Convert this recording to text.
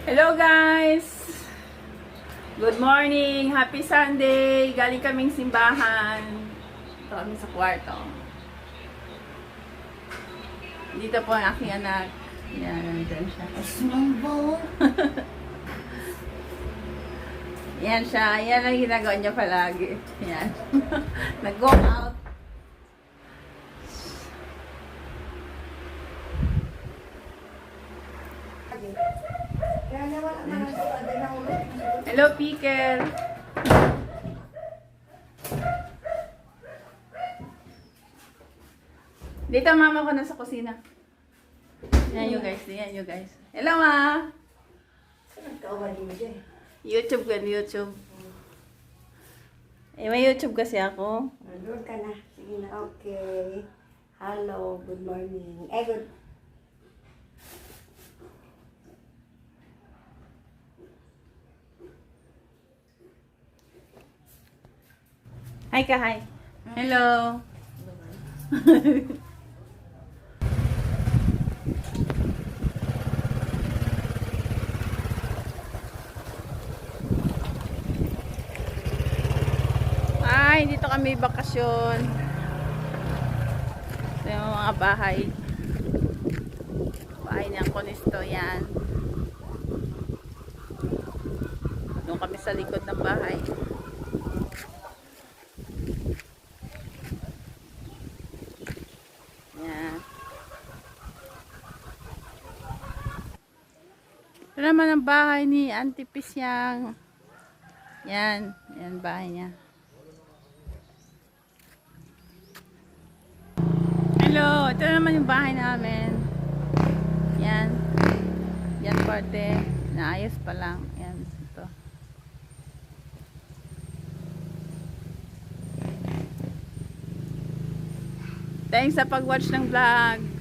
Hello guys! Good morning! Happy Sunday! Galing kaming simbahan. Ito kami sa kwarto. Dito po ang aking anak. Yan, nandun siya. Yan siya. Yan ang ginagawa niya palagi. Yan. Nag-go out. Hello, Picker. Dito, mama ko nasa kusina. Yan you guys. Yan you guys. Hello, ma. YouTube ka, YouTube. Eh, may YouTube kasi ako. Doon ka na. Sige na, okay. Hello, good morning. Good. Hi ka, hi. Hello. Ay, dito kami bakasyon. Ito yung mga bahay. Bahay ng Konisto, yan. Doon kami sa likod ng bahay. Yan. Ito naman ang bahay ni Auntie Pisyang. Yan. Yan bahay niya. Hello, ito naman yung bahay namin. Yan. Yan parte. Naayos pa lang. Yan. Ito. Thanks sa pag-watch ng vlog.